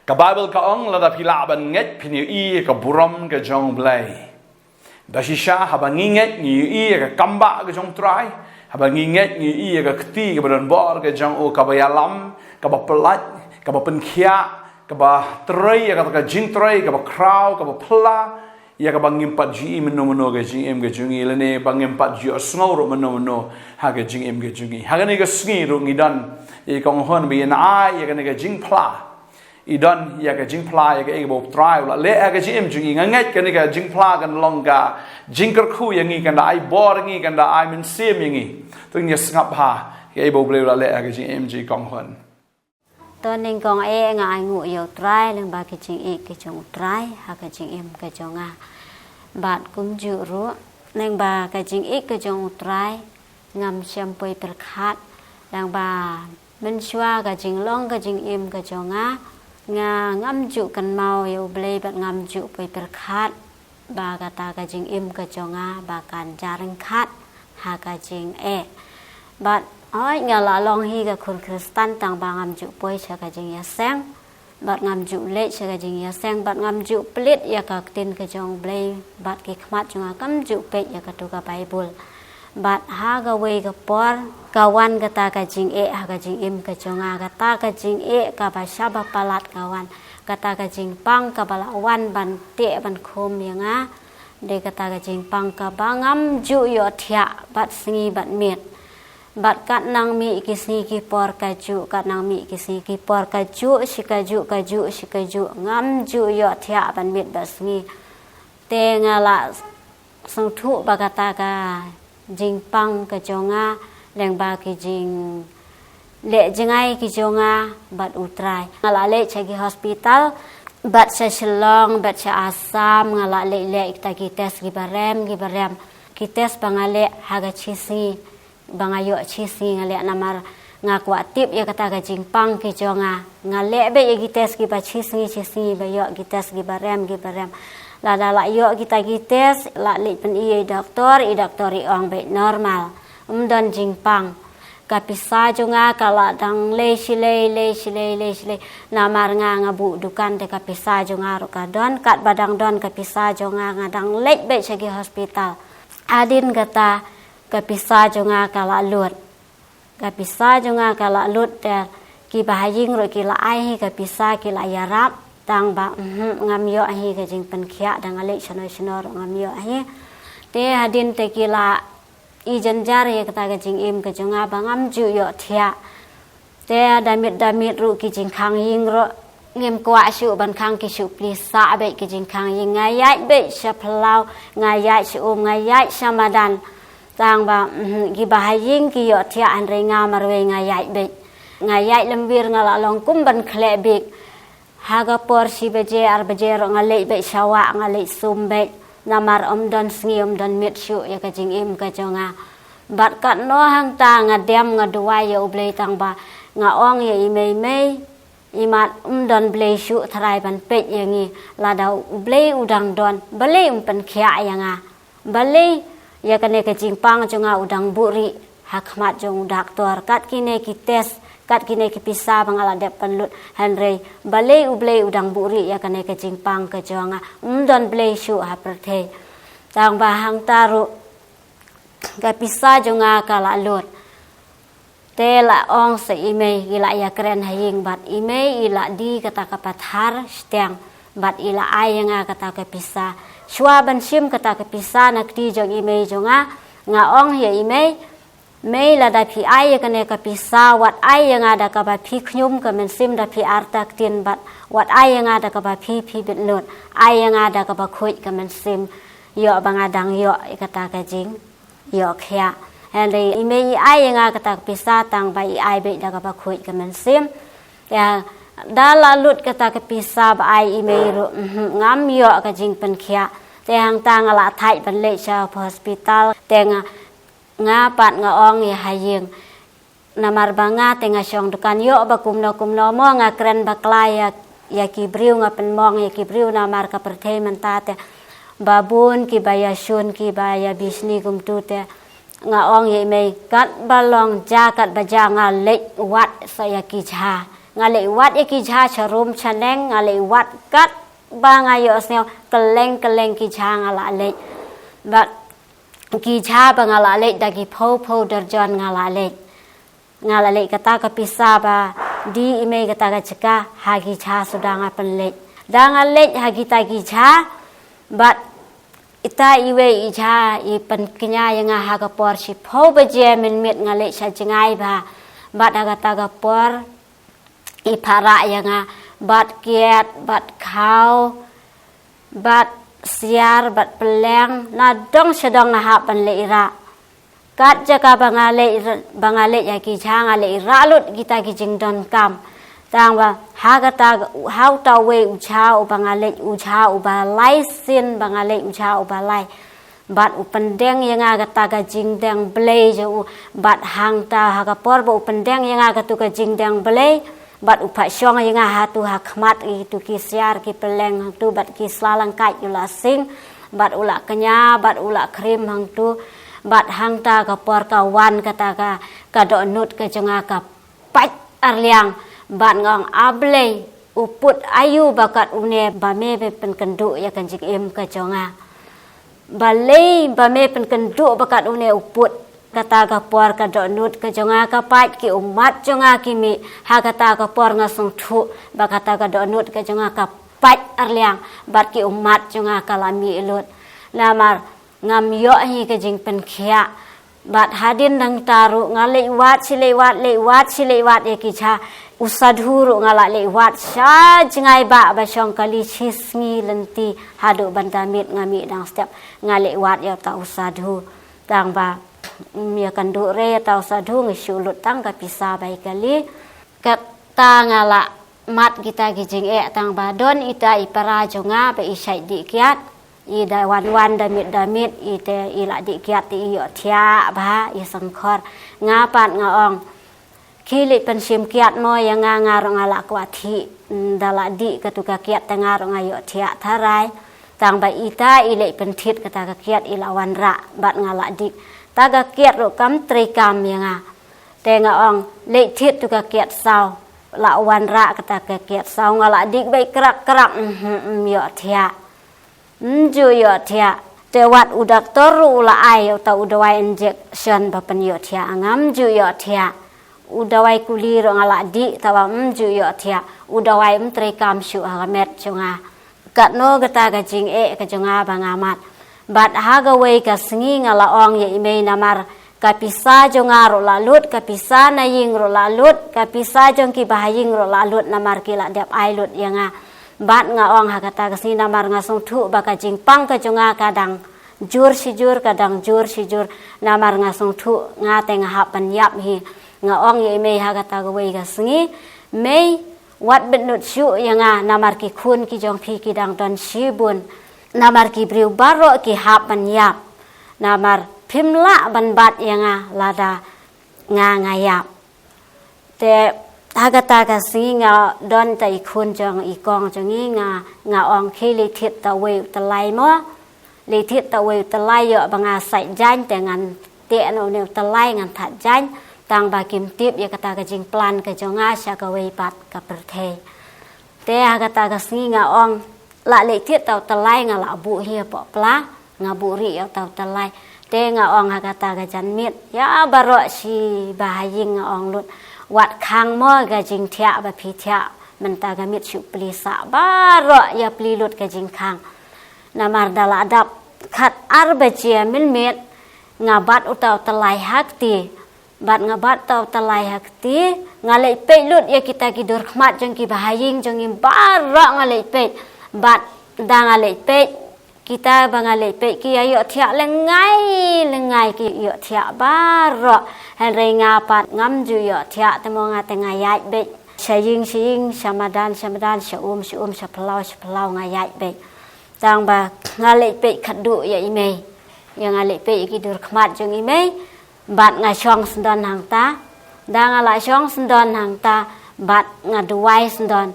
Ka Bible ka ong la da pila ban nget pinu I ka buram ka jong blai. Da shisha haba nginget ngi I ka kamba ka jong trai. Haba nginget ngi I ka kti ka badan bor ka jong o ka bayalam, ka ba pelat, ka ba penkhia, ka ba trai ka jing trai, ka ba kraw, ka ba pla. Ya ka bangimpat ji meno-meno ka jing em ka jungi lene bangimpat ji asngau ro meno-meno ha ka jing em ka jungi. Ha ka ne ka sngi ro ngidan I kong hon bi na ya ka ne ka jing pla. Idan ya ka jing pla ya ka e bo try la le ka jing em jungi nganget ka ne ka jing pla kan long ka jing ker khu yang ngi kan da ai bor ngi kan da ai men sim ngi. Tu nya ngap ha ka e bo ble la le ka jing em ji kong hon. Tôi nên con ngại ngủ yêu trai lên ba cái chuyện cái chồng trai hay cái chuyện em cái chồng bạn cũng chịu rú nên ba cái chuyện cái chồng trai ngâm xem bơi bể khát đang ba mình xóa cái chuyện long cái chuyện em cái chồng ngâm chịu cần màu yêu bơi bạn ngâm chịu bơi bể khát ba cái chuyện em cái chồng ba can jaring khát hay cái chuyện bạn oi ngala long hi ka khun Kristan tang ba ngam ju poi cha ka jing ya sang bat ngam ju le cha ka jing ya sang bat ngam ju plit ya ka tin ka jong blai bat ki khmat junga kam ju pe ya ka tu ka Bible bat ha ga we ka por ka wan ka ta ka jing ha ka jing im ka jonga ka ta ka jing ka ba sha ba palat ka wan ka ta ka jing pang ka bala wan ban te ban khom ya nga de ka ta ka jing pang ka ba ngam ju yo thya bat singi bat miet bat kat nang mi kisi ki por kaju kat nang mi kisi ki por kaju sikaju ngam ju yo thya ban mit basngi te ngala sang thu bagata ka jing pang ka jonga leng ba ki jing le jingai ki jonga bat utrai ngala le chagi hospital bat sa Shillong bat sa Assam ngala le kita ki tes ki barem ki tes bangale haga chisi bangayo chisi ngale namar ngakwa tip ya kata ka jingpang ki jonga ngale be ya gites ki ba chisi ba yo gites ki barem la yo kita gites la li pen i doktor i ong be normal dan jingpang kapisa jonga kala dang le shile namar ngabu dukan de kapisa jonga ro kadon kat badang don kapisa jonga ngadang le be segi hospital adin kata kapisa jonga kala lut der ki bahaying ro ki la ai hi kapisa ki la yarap tang ba ngam yo hi ka jing pen khia dang ale chano ngam yo hi te hadin te ki la I janjar ya kata ka jing im ka jonga ba ngam ju yo thia te damit ru ki jing khang ying ro ngem kwa shu ban khang ki shu pli sa be ki jing khang ying ngayai be shaplau ngayai shu ngayai samadan tang ba ki bahaying ki yo thia an re nga marwe ngayai lembir ngala long kum ban khle bik haga por si beje ar beje ro ngale be shawa ngale sum be namar don sngi don mit shu ya ka jing im ka jonga bat kat no hang ta ngadem ngadua ya ublei tang ba nga ong ya imei imat don blei shu thrai ban pe yangi la da ublei udang don balei pen khia yanga balei ya kane ka jingpang jonga udang buri hakmat jong doktor kat kine ki tes kat kine ki pisa bangala de panlut hanrei balei ublei udang buri ya kane ka jingpang ka jonga don blei shu ha prathe tang ba hang taru ka pisa jonga kala lut te la ong se ime ila ya kren haying bat ime ila di kata ka pathar steng bat ila ayanga kata ka pisa shwa ban sim kata ka pisa nakti jong ime jonga nga ong ya ime mei la da phi ai ka ne ka pisa wat ai nga da ka ba phi khnyum ka men sim da phi artak tin bat wat ai nga da ka ba phi bit lut ai nga da ka ba khoi ka men sim yo banga dang yo kata ka jing yo khya hande ime ai nga kata ka pisa tang ba ai be da ka ba khoi ka men sim ya da la lut kata ka pisa ba ai ime ro ngam yo ka jing pen khya te hang tang ala thai ban le cha hospital te nga pat nga ong ya hayeng namar banga te nga syong dukan yo ba kumno mo nga kren baklaya ya kibriu nga penmong ya kibriu namar ka perthei mentate babun ki baya shun ki baya bisni kumtu te nga ong ye me kat balong ja kat baja nga le wat saya ki cha ngalai wat ki cha charum chaneng ngalai wat kat bang ayo sneo keleng ki cha ngala le bat ki cha bang ngala le dagi pho derjon ngala le kata ka pisa ba di ime kata ka ceka hagi cha sudanga penle danga le hagi ta ki cha bat ita iwe ija i pen kenya yang haga por si pho ba je min mit ngale sa jingai ba bat haga ta ga por i para yang bat kiat bat khau bat siar bat peleng na dong sedang na ha pan le ira kat jaka bangale ya ki chang ale ira lut kita ki jing don kam tang ba haga ta how ta we u cha u bangale u cha u ba lai sin bangale u cha u ba lai bat u pendeng yang aga ta ga jing deng ble jo bat hang ta haga por ba u pendeng yang aga tu ga jing deng ble bat u pha syong yang ha tu ha khmat itu ki siar ki peleng tu bat ki slalang kai yu la sing bat ula kenya bat ula krim hang tu bat hang ta ka por ka wan kata ka do nut ka jonga ka pat arliang bat ngong able uput ayu bakat une bame be pen kendu ya kan jik em ka jonga balei bame pen kendu bakat une uput kata ka por ka do nut ka jonga ka pat ki umat jonga ki mi ha kata ka por ngasung thu ba kata ka do nut ka jonga ka pat arliang bat ki umat jonga ka lami elut lamar ngam yo hi ka jing pen khia bat hadin dang taru ngale wat sile wat e ki cha usadhuru ngala le wat sha jingai ba syong kali chisngi lenti hadu bandamit ngami dang step ngale wat ya ta usadhu tang ba mia kandu re ta usadhu ngisulut tang ka pisa bai kali ka ta ngala mat kita gijing tang ba don ita ipara jonga ba isai di kiat i da wan damit ite ila di kiat ti yo thia ba i sangkhor ngapat ngaong kili pensim kiat mo yang ngarong ala kwati dala di ketuka kiat tengarong ayo thia tharai tang ba ita ile pentit kata kiat ila wan ra bat ngala di taga kiat ro kam tri kam yang te ngaong le thit tuka kiat sau la wan ra kata kiat sau ngala di bai krak yo thia ju yo thia te wat udak toru la ai ta udawai injection ba pen yo thia angam ju yo thia udawai kuli ro ngala di tawa ju yo thia udawai tri kam shu hamet chunga kat no gata ga jing ka chunga bangamat bat haga we ka sngi ngala ong ye ime namar ka pisa jonga ro lalut ka pisa na ying ro lalut ka pisa jong ki bahaying ro lalut namar kila dap ai lut yanga bat nga ong hakata ka sina mar nga song thu ba ka jing pang ka chunga kadang jur kadang jur namar nga song thu nga te nga hapan yap hi nga ong ye me hakata ga we ka sngi me wat benut shu yanga namar ki khun ki jong phi ki dang don shibun namar ki briu baro ki hapan yap namar phimla ban bat yanga lada nga yap te hagata ka singa don tai khun jong I kong jong nga ong khili thit ta we ta lai mo le thit ta we ta lai yo banga sai jan te ngan te no ne ta lai ngan that jan tang ba kim tip ya kata ka jing plan ka jonga sha ka we pat ka perthei te hagata ka singa ong la le thit ta lai nga la bu hi po pla nga bu ri ya ta lai te nga ong hagata ka jan mit ya baro si bahaying nga ong lut wat khang mo ga jing thia ba phi thia man ta ga mit shu pli sa ba ro ya pli lut ga jing khang namar dala adap khat arba chia min met nga bat utaw talai hakti bat nga bat taw talai hakti nga le pe lut ya kita ki dur khmat jong ki bahaying jong im ba ro nga le pe bat da nga le pe kita banga le pe ki ayo thia lengai ki yo thia ba ro han re nga pat ngam ju yo thia te mo nga te nga yai be shaying shamadan shaum shaplau nga yai be tang ba nga le pe khadu ya ime ya nga le pe ki dur khmat jong ime bat nga shong sndon hang ta da nga la shong sndon hang ta bat nga duwai sndon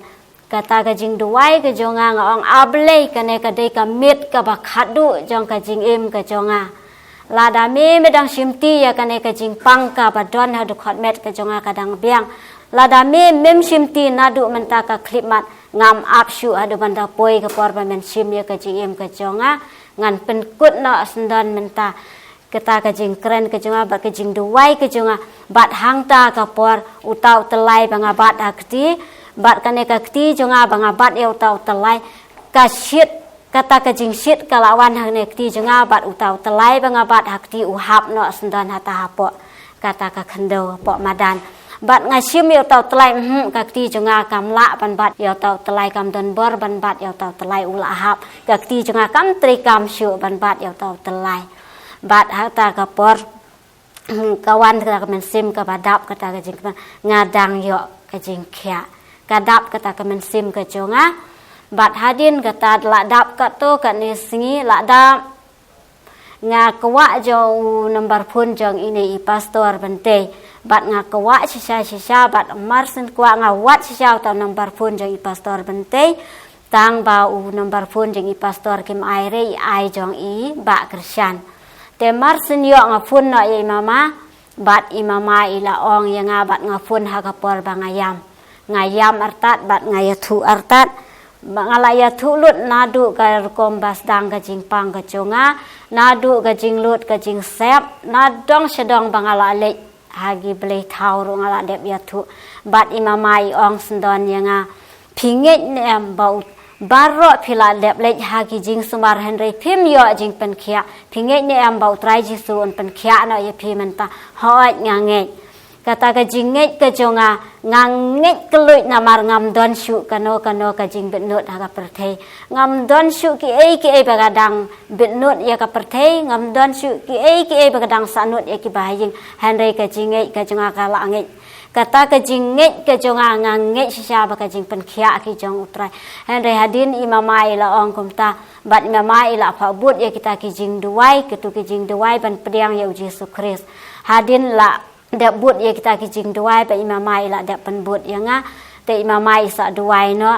kata ka jing duwai ka jonga nga ong ablei ka ne ka dei ka mit ka ba khadu jong ka jing em ka jonga lada me medang simti ya ka ne ka jing pang ka ba don ha du khot met ka jonga ka dang biang lada mem shimti nadu menta ka klimat ngam apshu adu banda poi ka por men shim ya ka jim ka jonga ngan penkut na sendan menta kita ka jing keren ka jonga ba ka jing duwai ka jonga bat hangta ka por utau telai banga bat akti bat kane ka kti jonga banga bat ya utau telai ka shit kata ka jing shit kalawan hang ne kti jonga bat utau telai banga bat hakti uhap no sendan hata hapo kata ka khando po madan bat ngashim yo tau telai kakti jonga kamla ban bat yo tau telai kam don bor ban bat yo tau telai ula hap kakti jonga kam tri kam shu ban bat yo tau telai bat hata ka por kawan kata men sim ka badap kata ka jing ngadang yo ka jing kya kadap kata ka men sim ka jonga bat hadin kata la dap ka to ka ni singi la dap nga kwa jo number phone jong ini i pastor bante bat nga kwa sisa bat marsen kwa nga wat sisa ta number phone jong i pastor bante tang ba u number phone jong i pastor kim aire ai jong i ba krisyan te marsen yo nga phone no i mama bat i mama ila ong ya nga bat nga phone ha ka por ba nga yam artat bat nga ya thu artat ngala ya thulut nadu ka kombas dang ka jingpang ka jonga nadu ka jinglut ka jing sep nadong sedong bangala le hagi blei thau ro ngala dep ya thu bat imamai ong sendon yanga pinget nem bau barro phila dep le hagi jing sumar henry phim yo jing pen khia pinget nem bau trai ji su on pen khia no ye phimenta hoi ngange kata ka jinget ka jonga nganget kelut namar ngam don shu kano ka jing benut ha ka perthei ngam don shu ki ei bagadang benut ya ka perthei ngam don shu ki ei bagadang sanut ya ki bahaying hanrei ka jinget ka jonga ka la nget kata ka jinget ka jonga nganget sisa ba ka jing pen khia ki jong utrai hanrei hadin imamai la ong kumta bat imamai la pha but ya kita ki jing duai ketu ki jing duai ban pediang ya Yesus Kristus hadin la dep but ya kita kijing duai pa imamai la dep pen but ya nga te imamai isa duai no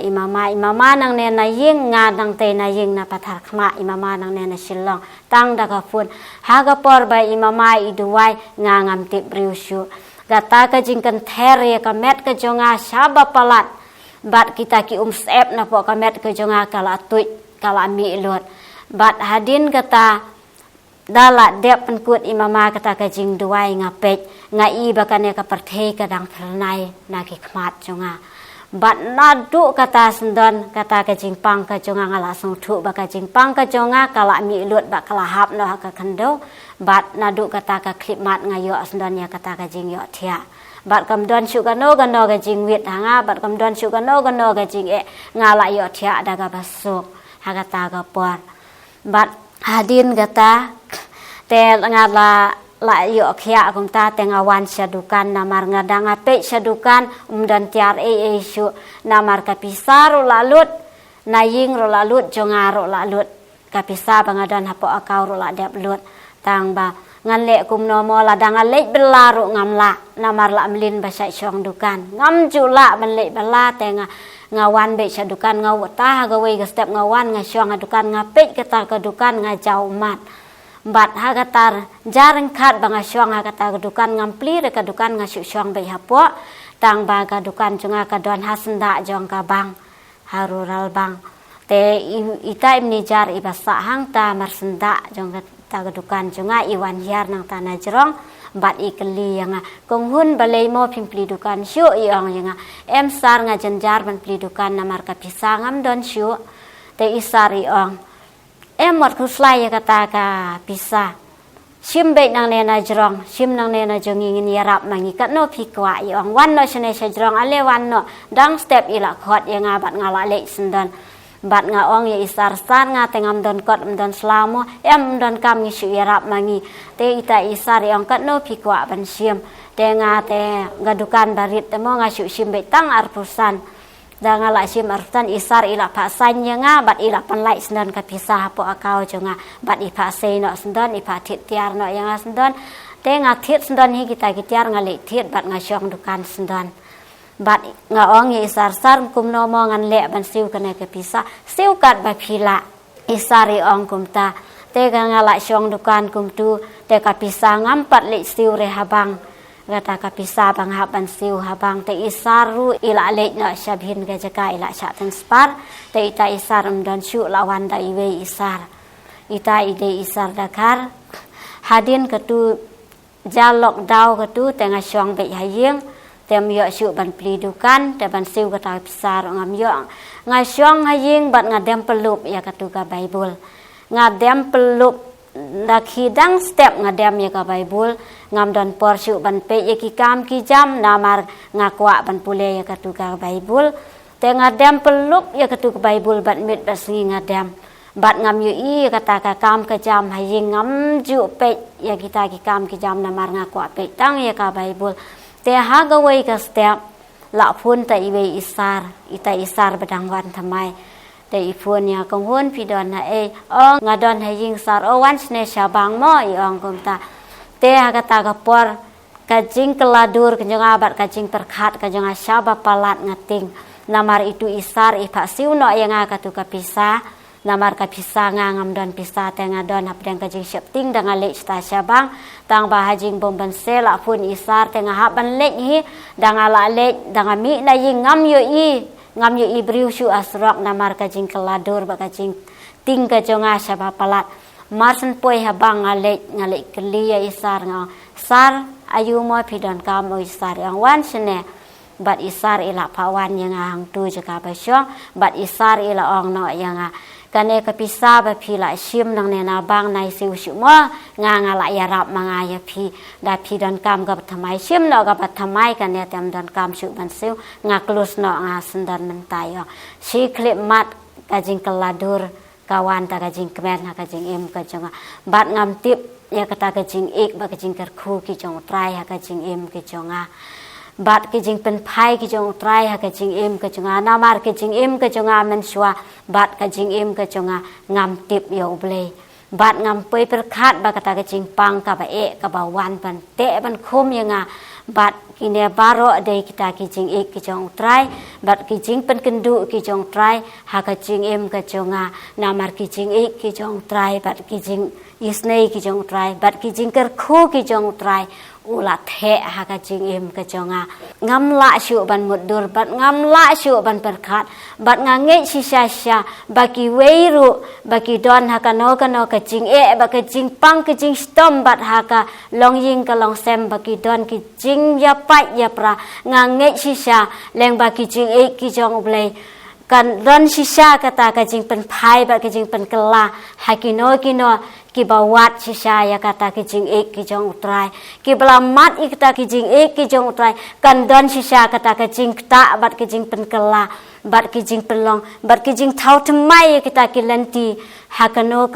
imama nang ne na ying nga nang te na ying na pathar khma imama nang ne na silong tang da ka fun ha ga por ba imamai duai nga ngam te briushu gata ka jing kan ther ya ka met ka jonga saba palat bat kita ki sep na po ka met ka jonga kala tuit kala mi lot bat hadin kata dala dep penkut imama kata ka jing duai ngapet ngai bakane ka perthei kadang ternai na ki khmat jonga bat nadu kata sendon kata ka jing pang ka jonga ngala sung thu ba ka jing pang ka jonga kala mi lut ba kala hap no ka khando bat nadu kata ka khlimat ngayo sendon ya kata ka jing yo thia bat kam don shu ka no ka jing wit hanga bat kam don shu ka no ka jing e ngala yo thia da ka basuk ha kata ka por bat hadin kata te ngala la yo khia kum ta te ngawan syadukan namar ngadang ape syadukan dan tiar syu namar kapisar lalut naying ro lalut jonga ro lalut kapisa bangadan hapo akau ro la dep lut tang ba ngan le kum no mo la dang le bela ro ngam la namar la mlin ba sai chong dukan ngam ju la man le bela te ngawan be syadukan ngawata ga we ga step ngawan nga chong dukan ngape kata ka dukan nga jau mat bat hagatar jarang khat banga syong hagata dukan ngampli re dukan nga syong be hapo tang ba ka dukan junga ka don hasenda jong ka bang harural bang te ita imni jar ibasa hang ta marsenda jong ta dukan junga iwan hiar nang tanah jerong bat ikeli yang konghun balai mo pimpli dukan syu yang em sar nga jenjar ban pli dukan namar ka pisangam don syu te isari ong emot kuslai kata ka bisa sim be nang ne na jrong sim nang ne na jongi ngin yarap mangi kat no pikwa yang wan no shene jrong ale wan no dang step ila khot yang bat ngala le sendan bat nga ong ya isar sar nga tengam don kot don slamo em don kam ngi shu yarap mangi te ita isar yang kat no pikwa ban sim te nga te gadukan barit te mo nga shu sim be tang arpusan danga la sim artan isar ila pasan nga bat ila panlai sendan ka pisah po akau jonga bat ipa sei no sendan ipa thit tiar no yang sendan te nga thit sendan hi kita tiar nga le thit bat nga syong dukan sendan bat nga ong isar sar kum no mo ngan le ban siu kana ka pisah siu kat ba phila isari ong kum ta te nga la syong dukan kum tu te ka pisah ngam pat le siu re habang kata kapisa bang haban siu habang te isaru ila lek no syabhin ga jaka ila syatan spar te ita isar dan syu lawan da iwe isar ita ide isar dakar hadin ketu jalok dau ketu tengah syong be hayeng tem yo syu ban plidukan te ban siu kata pisar ngam yo nga syong hayeng bat ngadem pelup ya ketu ka Bible ngadem pelup dak hidang step ngadem ya ka Bible ngam don por syu ban pe ya ki kam ki jam namar ngakwa ban pule ya ketu ka Bible te ngadem pelup ya ketu ka Bible bat mit basngi ngadem bat ngam yu i kata ka kam ka jam haying ngam ju pe ya kita ki kam ki jam namar ngakwa pe tang ya ka Bible te ha ga wei ka step la phun ta i wei isar ita isar badang wan thamai te ifun ya kong hon pi don na ong ngadon haying sar o wan sne syabang mo i ong kumta te ha kata ka por kajing keladur kenjonga bat kajing terkhat kenjonga syaba palat ngating namar itu isar ipa siu no yang katu ka pisa namar ka pisa ngam don pisa te ngadon hap dang kajing syepting dang ale sta syabang tang ba hajing bomban sela pun isar te ngahap ban lek hi dang ala lek dang mi na ying ngam yo i ngam yu ibriu syu asrok namar kajing keladur ba kajing ting kajonga syaba palat marsen poi habang ngalek kelia isar nga sar ayu mo pidon kam isar yang wan sene bat isar ila pawan yang hang tu jaka basyo bat isar ila ong no yang kane kapisa ba pila sim nang ne na bang nai siu syu mo nga ngala ya rap manga ya pi da pi don kam ga thamai sim no ga thamai kane tem don kam syu ban siu nga klus no nga sendan mentai si klip mat kajing keladur kawan ta kajing kmen ha kajing em kajonga bat ngam tip ya kata kajing ik ba kajing kerku ki jong trai ha kajing em ki jonga bat kajing pen phai ki jong trai ha kajing em ka jonga namar kajing em ka jonga men shwa bat kajing em ka jonga ngam tip yo ble bat ngam poi perkhat ba kata kajing pang ka ba ka ba wan ban te ban khom yanga bat kine baro de kita kajing ek ki jong trai bat kajing pen kendu ki jong trai ha kajing em ka jonga namar kajing ek ki jong trai bat kajing isnei ki jong trai bat kajing kerku ki jong trai ula the ha kajing em ka jonga ngam la syu ban mudur bat ngam la syu ban perkhat bat ngange sisa baki weiru baki don ha kano kajing ba kajing pang kajing stom bat ha ka long ying ka long sem baki don kajing ya pai ya pra ngange sisa leng baki jing ki jong blai kan don sisa kata kajing pen phai ba kajing pen kela hakino kino ki bawat sisa ya kata kajing ki jong utrai ki belamat ikta kajing ki jong utrai kan don sisa kata kajing ta bat kajing pen kela bat kajing pelong bat kajing thau tmai kita ki lenti hakano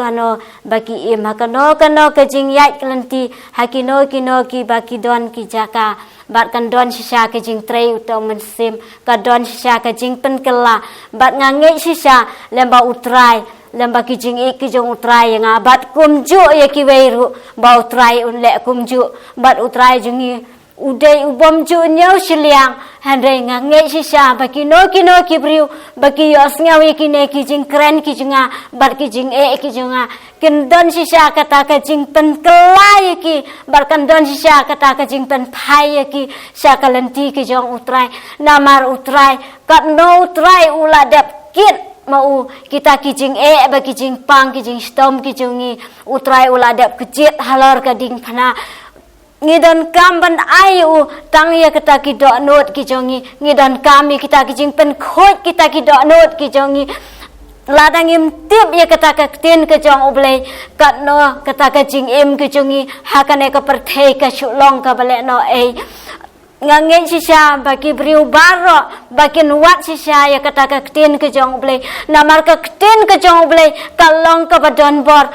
baki im hakano kajing yai lenti hakino kino ki baki don ki jaka bat kan don sisa kajing trei utom mensim ka don sisa kajing pen kela bat ngange sisa lemba utrai lemba kijing ki jong utrai nga bat kumju ya ki weiru ba utrai unle kumju bat utrai jungi udai ubom ju nyau siliang handai ngange sisa baki no ki briu baki yos ngawi ki ne kijing kren ki junga bat kijing ki junga kendon sisa kata kajing pen kelai ki bat kendon sisa kata kajing pen phai ki sakalenti ki jong utrai namar utrai kat no utrai ula dap kit mau kita kijing ba kijing pang kijing stom kijungi utrai ula dap kecit halor kading phana ngidon kam ban ayu tang ya kita ki dok not kijongi ngidon kami kita kijing pen khot kita ki dok not kijongi ladang im tip ya kata ka tin ke jong oblei kat no kata ka jing im kijongi hakane ka perthei ka chulong ka bale no ngangen sisa bagi briu baro bagi nuat sisa ya kata ka tin ke jong oblei namar ka tin ke jong oblei kalong ka badon bor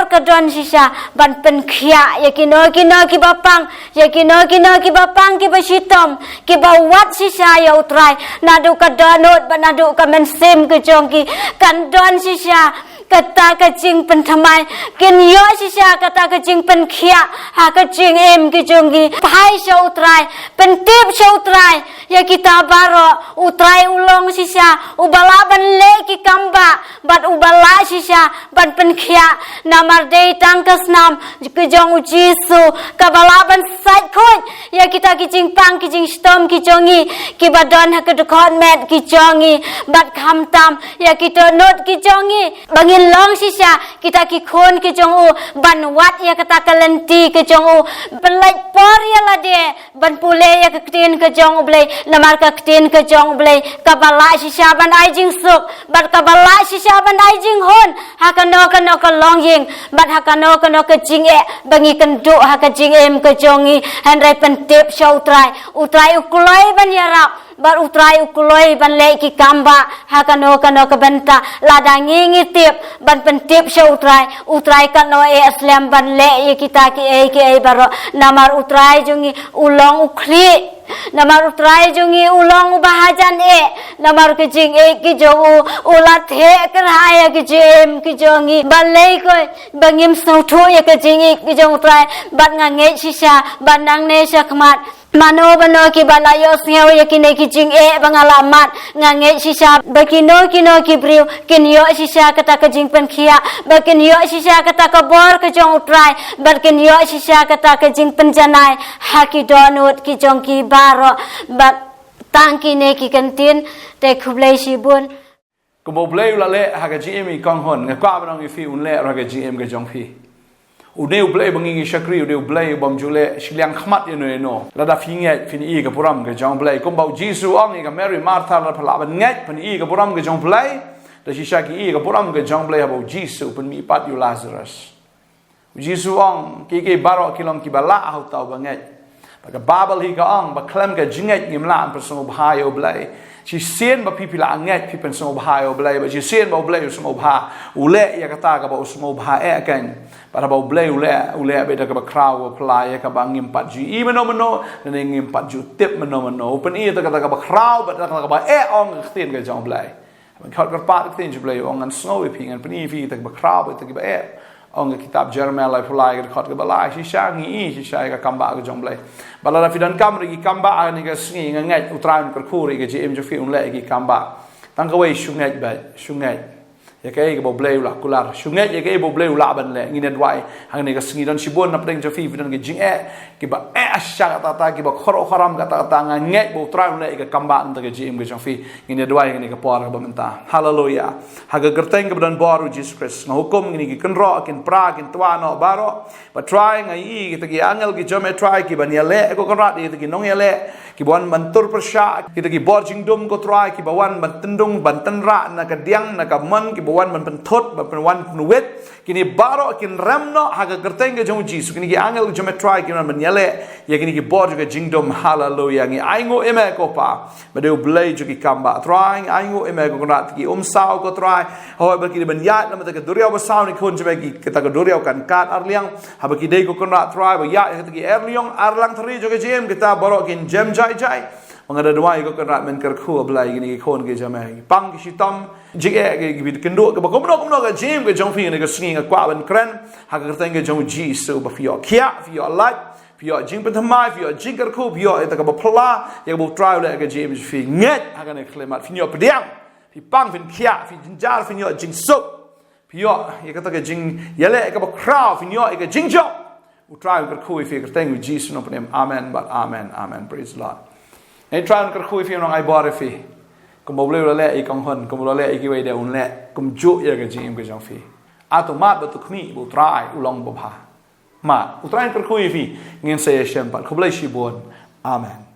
ka don sisa ban pen khia ya kino ki bapang ya kino ki bapang ki basitom ki bawat sisa ya utrai nadu ka donot banadu ka mensim ke jong ki kan don sisa kata kajing pen thamai kin yo sisa kata kajing pen khia ha kajing em ki jongi pai sha utrai pen tip sha utrai ya kita baro utrai ulong sisa ubala ban le ki kamba bat ubala shisha ban penkhia namar dei tangkas nam kejong Jisu kabala ban sait khoi ya kita kijing pang kijing stom kijongi ki badon ha kedukon met kijongi bat kham tam ya kita not kijongi bangin long shisha kita ki khon kijong u ban wat ya kata kalenti kijong u belai por ya la de ban pule ya ketin kejong blai namar ka ketin kejong blai kabala shisha ban ai jing suk bat kabala shisha ban ai jing hon hakano ka long ying bat hakano ka jing e bangi kendu haka jing em kejongi handrai pentip show utrai ukuloi ban yarap bar utrai ukuloi ban le ki kamba hakano ka benta ladangi ngitip ban pentip show utrai kano e aslam ban le kita ki e baro namar utrai jungi ulong ukli namar utrai jungi ulong bahajan namar kejing ki jongu ulat he keraya ki jem ki jongi balai koi bangim sautu ya kejing ki jong utrai bat ngange sisa bandang ne sakmat mano bano ki balayo sngew ya kine kijing bangalamat ngange sisa bakino kino ki briu kinyo sisa kata kejing penkhia bakinyo sisa kata kabor ke jong utrai bakinyo sisa kata kejing penjanai haki donut ki jong ki baro bat tangki ne ki kantin te khublai sibun ko blai la le ha ga GM i kong hon nga kwa bang i fi un le ra ga GM ga jong fi udeu blai bangi shakri udeu blai bom jule shliang khmat no la da fi nge fin i ga puram ga jong blai ko bau Jisu ong i ga Mary Martha la phala ban nge pan i ga puram ga jong blai da shi shaki i ga puram ga jong blai bau Jisu pan mi pat yu Lazarus Jisu ong ki baro kilong ki bala hau tau bangai baga babal hi ga ong ba klem ga jinget ngim la an persong bhayo blai chi sien ba pipila anget pipen song bhayo blai ba chi sien ba blai song bha ule ya kata ga ba song bha kan para ba blai ule be da ga ba kraw plai ka ba ngim pat ji I mano ne ngim pat ju tip mano pen I ta ga ba kraw ba da ga ba ong khtin ga jong blai ba khot ga pat khtin ju blai ong an snow ping an pen I fi ta ba kraw ba ta ga ong kitab Jeremiah lai pulai ga khot ga balai si shangi si shai ga kamba ga jong blai balala fidan kamri gi kamba ani ga sngi nga ngai utran per khuri ga GM jo fi un le gi kamba tang ga wei shungai ya kai ga bo blai la kular shungai ya kai bo blai la ban le ngi ne dwai hang ne ga sngi don sibon na preng jo fi fidan ga jing ki ba asha ta ki ba khoro kharam ga ta nga ngai bo utran le ga kamba anta ga GM ga jo fi ngi ne dwai ngi ga por ga menta hallelujah ha ga gerteng ga dan baru Jesus Christ na hukum ngi gi kenro kin pra kin tuano baro ba try ngai ki angel ki jome try ki ban yale ko konrat ki nong yale ki bon mantur persha ki borjing dum ko try ki bawan ban tendung ban tenra na ka diang na ka man ki bawan ban pentot ban wan nuwet kini baro kin ramno haga gerteng jong Jesus kini ki angel jome try ki ban yale ya kini ki borj ka jingdom hallelujah ngi aingo eme ko pa ba de blai ju ki kamba trying aingo eme ko konrat ki sao ko try ho ba ki ban yat na ta ka duriaw ba sao ni kon jome ki ta ka duriaw kan kat arliang ha ba ki de ko konrat try ba ya ki erliong arlang thari jo ke jem kita baro kin jem jai mangada dwai ko kan men kar khu blai gini khon ge jame pang ki sitam jige ge bit kendo ke ba komno ga jem ge jong fi ne ge sngi ga kwa ban kren ha ga teng ge jong ji so ba fio kia fio light fio jing pen thamai fio jing kar khu fio eta ka ba pla ye bo trial ge jem fi nget ha ga ne klemat fio pediang fi pang fin kia fi jinjar fio jing so fio ye ka ta ge jing yele ka ba kraw fio ge jing jo u trial kar khu fi ge teng ji so no pnem amen but amen praise the Lord nei tran kar khu fi no ai bore fi kum bo le le I kong hon kum lo le I ki we de un le kum ju ye ge jim ge jong fi automat ba tu khmi bo trai u long bo bha ma u trai kar khu fi ngin se shem pa khu ble shi bon amen